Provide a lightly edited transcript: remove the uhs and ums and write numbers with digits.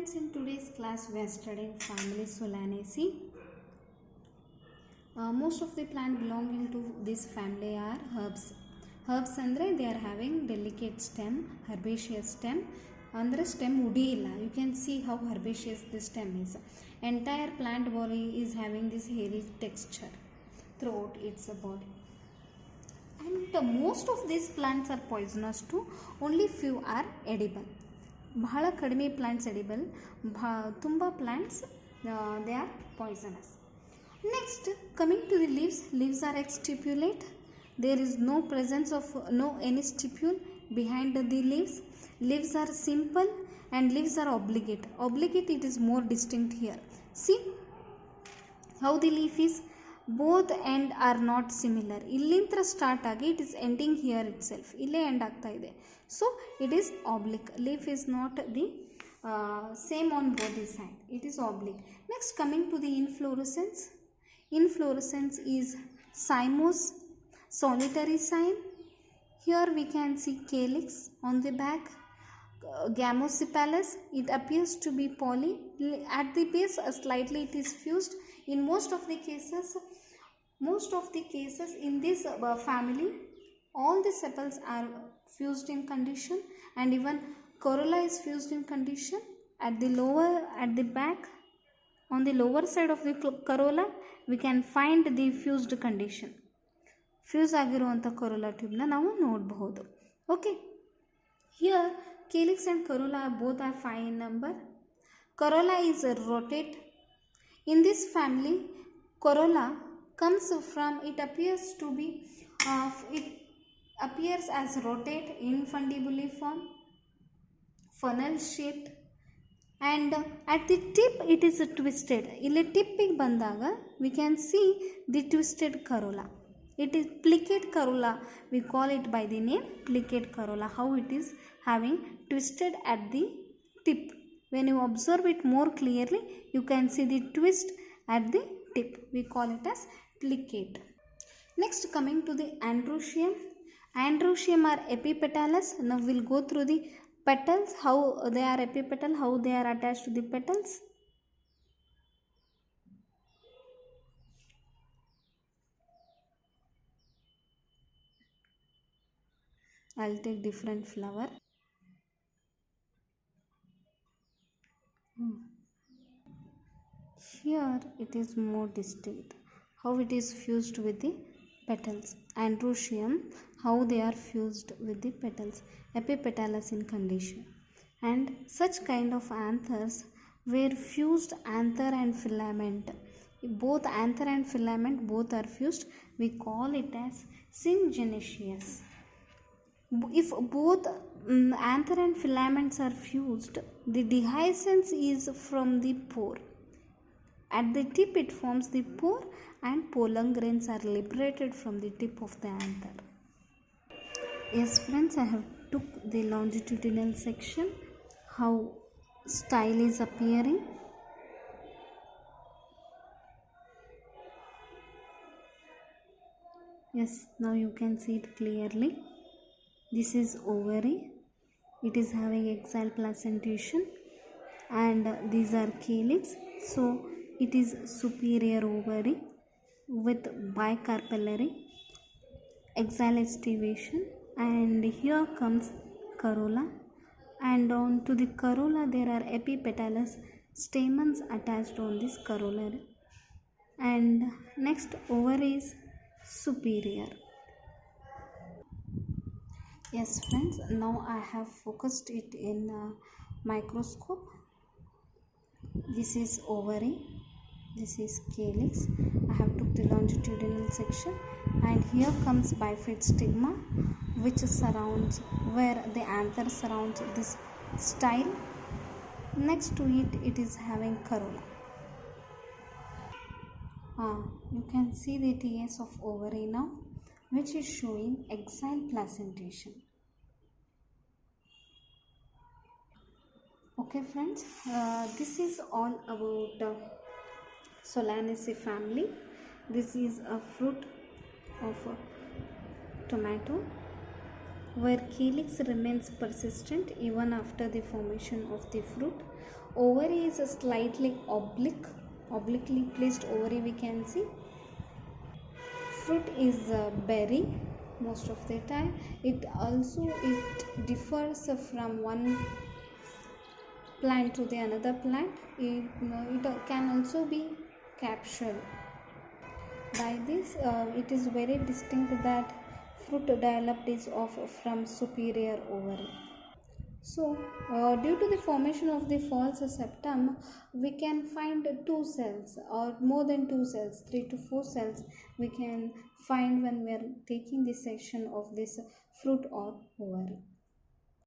friends, in today's class we are studying family Solanaceae. Most of the plant belonging to this family are herbs. Herbs andre they are having delicate stem, herbaceous stem. Andre stem udi illa. You can see how herbaceous this stem is. Entire plant body is having this hairy texture throughout its body. And most of these plants are poisonous too. Only few are edible. ಬಹಳ ಕಡಿಮೆ plants edible, ತುಂಬ plants they are poisonous. Next coming to the leaves are exstipulate. There is no presence of no any stipule behind the leaves are simple and leaves are obligate it is more distinct here. See how the leaf is, both end are not similar. ಇಲ್ಲಿಂದ start ಆಗಿ it is ending here it self, ಇಲ್ಲೇ end ಆಗ್ತಾ ಇದೆ. So it is oblique. Leaf is not the same on both the side, it is oblique. Next coming to the inflorescence. Inflorescence is cymose, solitary cyme. Here we can see calyx on the back, gamosepalous. It appears to be poly. At the base slightly it is fused. In most of the cases in this family, all the sepals are fused in condition, and even corolla is fused in condition. At the back, on the lower side of the corolla, we can find the fused condition. Fuse ಆಗಿರುವಂಥ corolla tube na ನಾವು ನೋಡಬಹುದು. Okay, here calyx and corolla both are 5 in number. Corolla is rotate. In this family, corolla comes from, it appears to be it appears as rotate, infundibuliform, funnel shaped, and at the tip it is twisted. ಇಲ್ಲಿ ಟಿಪ್ಪಿಗೆ ಬಂದಾಗ we can see the twisted corolla. It is plicate corolla, we call it by the name plicate corolla. How it is having twisted at the tip. When you observe it more clearly, you can see the twist at the tip. We call it as plicate. Next coming to the androecium. Androecium are epipetalous. Now we will go through the petals, how they are epipetal, how they are attached to the petals. I will take different flower. Here it is more distinct how it is fused with the petals. Androecium, how they are fused with the petals, epipetalous in condition. And such kind of anthers were fused anther and filament. Both anther and filament both are fused. We call it as syngenesious. If both anther and filaments are fused, the dehiscence is from the pore. At the tip it forms the pore, and pollen grains are liberated from the tip of the anther. Yes friends, I have took the longitudinal section, how style is appearing. Yes, now you can see it clearly. This is ovary, it is having exile placentation, and these are calyx. So it is superior ovary with bicarpellary exile estivation, and here comes corolla, and on to the corolla there are epipetalous stamens attached on this corollary, and next ovary is superior. Yes friends, now I have focused it in microscope. This is ovary, this is calyx. I have took the longitudinal section, and here comes bifid stigma, which surrounds, where the anther surrounds this style. Next to it, it is having corolla. You can see the TS of ovary now, which is showing exile placentation. Okay friends, this is all about Solanaceae family. This is a fruit of tomato, where calyx remains persistent even after the formation of the fruit. ovary is a slightly obliquely placed ovary we can see. Fruit is a berry most of the time. It differs from one plant to the another plant. It can also be capsule. By this it is very distinct that fruit developed is from superior ovary. So, due to the formation of the false septum, we can find two cells or more than two cells, 3 to 4 cells we can find when we are taking the section of this fruit or ovary.